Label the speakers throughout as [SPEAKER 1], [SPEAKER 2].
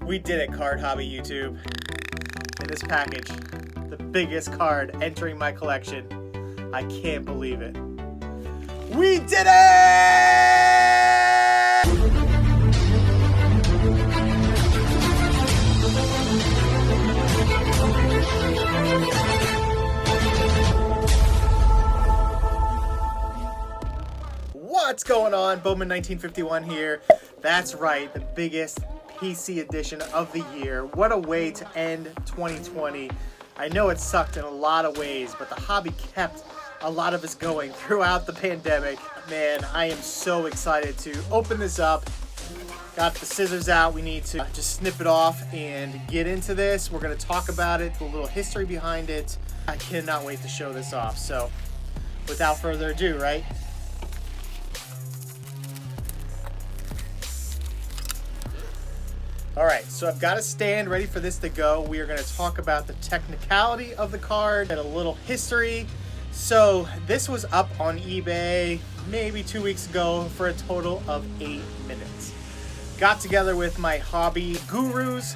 [SPEAKER 1] We did it, Card Hobby YouTube. In this package, the biggest card entering my collection. I can't believe it. We did it! What's going on? Bowman 1951 here. That's right, the biggest PC edition of the year. What a way to end 2020. I know it sucked in a lot of ways, but the hobby kept a lot of us going throughout the pandemic. Man, I am so excited to open this up. Got the scissors out. We need to just snip it off and get into this. We're going to talk about it, a little history behind it. I cannot wait to show this off. So without further ado, right? All right, so I've got a stand ready for this to go. We are going to talk about the technicality of the card and a little history. So this was up on eBay maybe 2 weeks ago for a total of 8 minutes. Got together with my hobby gurus.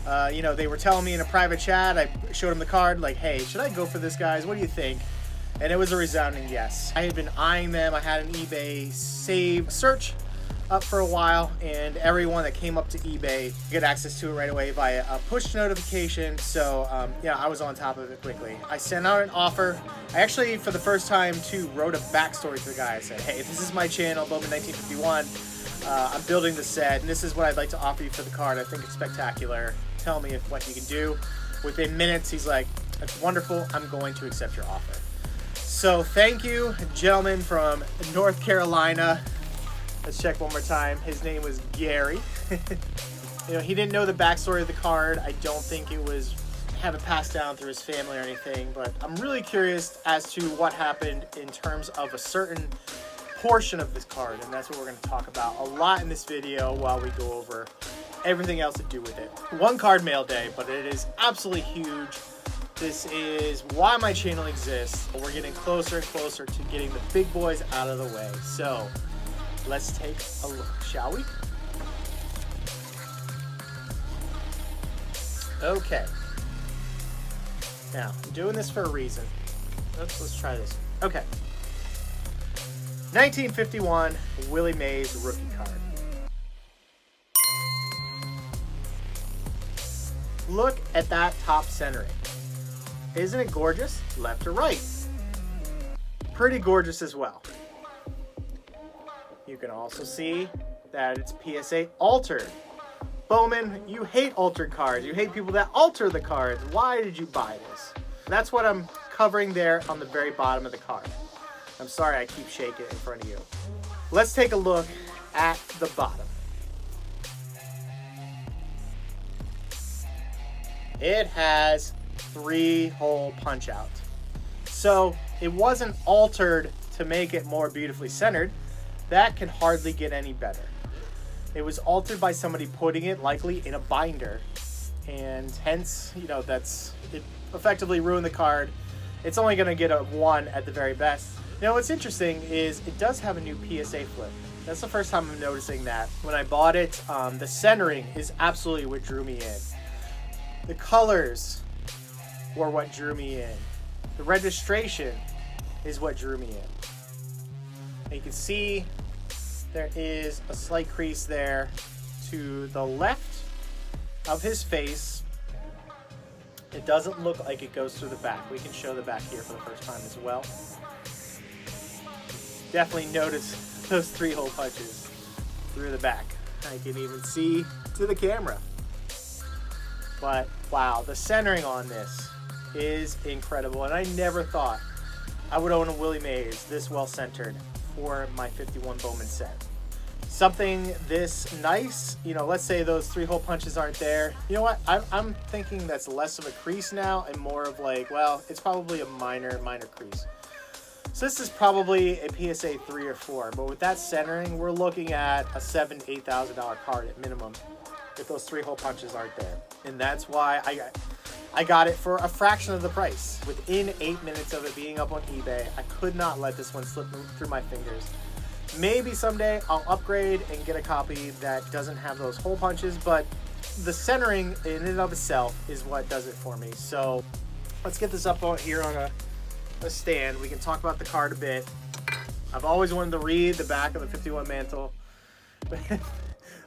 [SPEAKER 1] They were telling me in a private chat, I showed them the card, like, hey, should I go for this, guys? What do you think? And it was a resounding yes. I had been eyeing them. I had an eBay save search up for a while, and everyone that came up to eBay get access to it right away via a push notification. So I was on top of it quickly. I sent out an offer. I actually, for the first time too, wrote a backstory to the guy. I said, hey, this is my channel, Bowman 1951. I'm building the set, and this is what I'd like to offer you for the card. I think it's spectacular. Tell me what you can do. Within minutes, he's like, that's wonderful. I'm going to accept your offer. So thank you, gentleman from North Carolina. Let's check one more time. His name was Gary. He didn't know the backstory of the card. I don't think it was haven't passed down through his family or anything, but I'm really curious as to what happened in terms of a certain portion of this card, and that's what we're going to talk about a lot in this video while we go over everything else to do with it. One card mail day, but it is absolutely huge. This is why my channel exists. We're getting closer and closer to getting the big boys out of the way. So let's take a look, shall we? Okay. Now, I'm doing this for a reason. Let's try this. Okay. 1951 Willie Mays rookie card. Look at that top centering. Isn't it gorgeous? Left to right. Pretty gorgeous as well. You can also see that it's PSA altered. Bowman, you hate altered cards. You hate people that alter the cards. Why did you buy this? That's what I'm covering there on the very bottom of the card. I'm sorry I keep shaking it in front of you. Let's take a look at the bottom. It has 3-hole punch out. So it wasn't altered to make it more beautifully centered. That can hardly get any better. It was altered by somebody putting it likely in a binder, and hence, it effectively ruined the card. It's only going to get a 1 at the very best. What's interesting is it does have a new PSA flip. That's the first time I'm noticing that. When I bought it, the centering is absolutely what drew me in. The colors were what drew me in. The registration is what drew me in. And you can see there is a slight crease there to the left of his face. It doesn't look like it goes through the back. We can show the back here for the first time as well. Definitely notice those 3-hole punches through the back. I can even see to the camera. But wow, the centering on this is incredible. And I never thought I would own a Willie Mays this well centered for my 51 Bowman set. Something this nice, let's say those 3-hole punches aren't there. You know what? I'm thinking that's less of a crease now and more of like, well, it's probably a minor crease. So this is probably a PSA 3 or 4, but with that centering, we're looking at a $7,000 to $8,000 card at minimum if those 3-hole punches aren't there. And that's why I got it for a fraction of the price. Within 8 minutes of it being up on eBay, I could not let this one slip through my fingers. Maybe someday I'll upgrade and get a copy that doesn't have those hole punches, but the centering in and of itself is what does it for me. So let's get this up on here on a stand. We can talk about the card a bit. I've always wanted to read the back of the 51 mantle.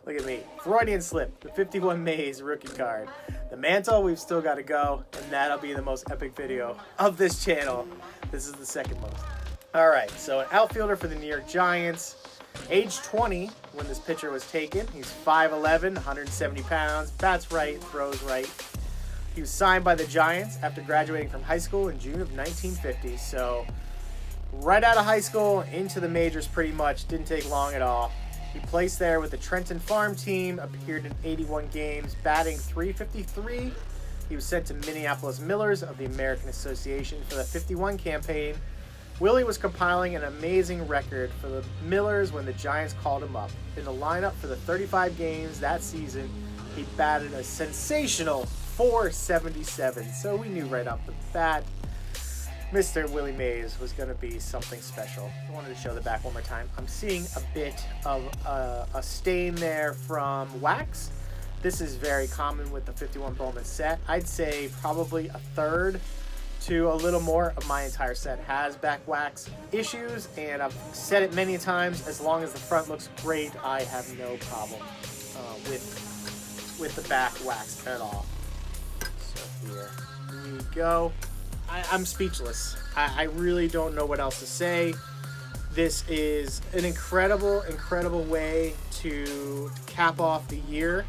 [SPEAKER 1] Look at me. Freudian slip. The 51 Mays rookie card. The mantle, we've still got to go, and that'll be the most epic video of this channel. This is the second most. All right, so an outfielder for the New York Giants. Age 20 when this pitcher was taken. He's 5'11", 170 pounds, bats right, throws right. He was signed by the Giants after graduating from high school in June of 1950. So right out of high school into the majors pretty much. Didn't take long at all. He placed there with the Trenton farm team, appeared in 81 games, batting .353. He was sent to Minneapolis Millers of the American Association for the 51 campaign. Willie was compiling an amazing record for the Millers when the Giants called him up. In the lineup for the 35 games that season, he batted a sensational .477. So we knew right off the bat Mr. Willie Mays was going to be something special. I wanted to show the back one more time. I'm seeing a bit of a stain there from wax. This is very common with the 51 Bowman set. I'd say probably a third to a little more of my entire set has back wax issues, and I've said it many times, as long as the front looks great, I have no problem with the back wax at all. So here we go. I'm speechless. I really don't know what else to say. This is an incredible, incredible way to cap off the year.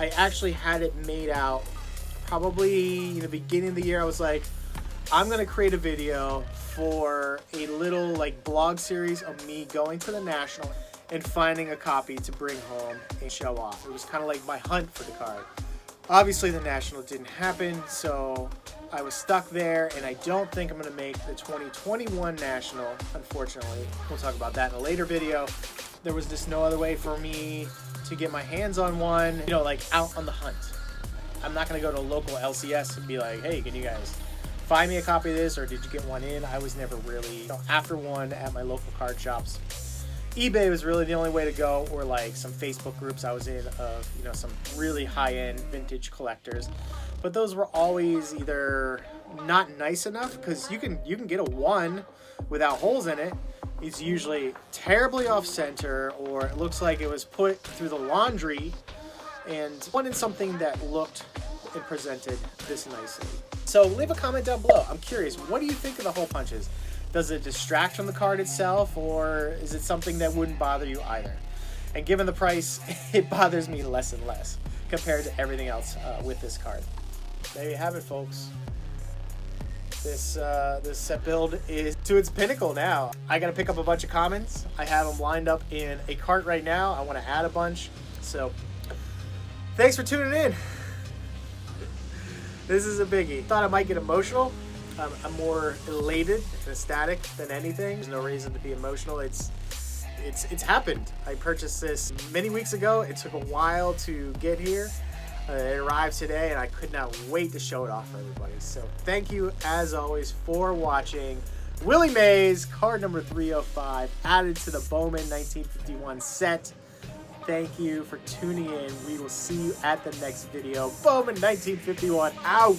[SPEAKER 1] I actually had it made out probably in the beginning of the year. I was like, I'm going to create a video for a little like blog series of me going to the National and finding a copy to bring home and show off. It was kind of like my hunt for the card. Obviously the National didn't happen, so I was stuck there, and I don't think I'm going to make the 2021 National, unfortunately. We'll talk about that in a later video. There was just no other way for me to get my hands on one, you know, like out on the hunt. I'm not going to go to a local LCS and be like, hey, can you guys find me a copy of this, or did you get one in? I was never really after one at my local card shops. eBay was really the only way to go, or like some Facebook groups I was in of, you know, some really high-end vintage collectors. But those were always either not nice enough, because you can get a one without holes in it. It's usually terribly off center, or it looks like it was put through the laundry, and wanted something that looked and presented this nicely. So leave a comment down below. I'm curious, what do you think of the hole punches? Does it distract from the card itself, or is it something that wouldn't bother you either? And given the price, it bothers me less and less compared to everything else with this card. There you have it, folks. This set build is to its pinnacle now. I gotta pick up a bunch of comments. I have them lined up in a cart right now. I want to add a bunch. So thanks for tuning in. This is a biggie. Thought I might get emotional. I'm more elated and ecstatic than anything. There's no reason to be emotional. It's happened. I purchased this many weeks ago. It took a while to get here. It arrived today, and I could not wait to show it off for everybody. So thank you, as always, for watching. Willie Mays, card number 305, added to the Bowman 1951 set. Thank you for tuning in. We will see you at the next video. Bowman 1951 out.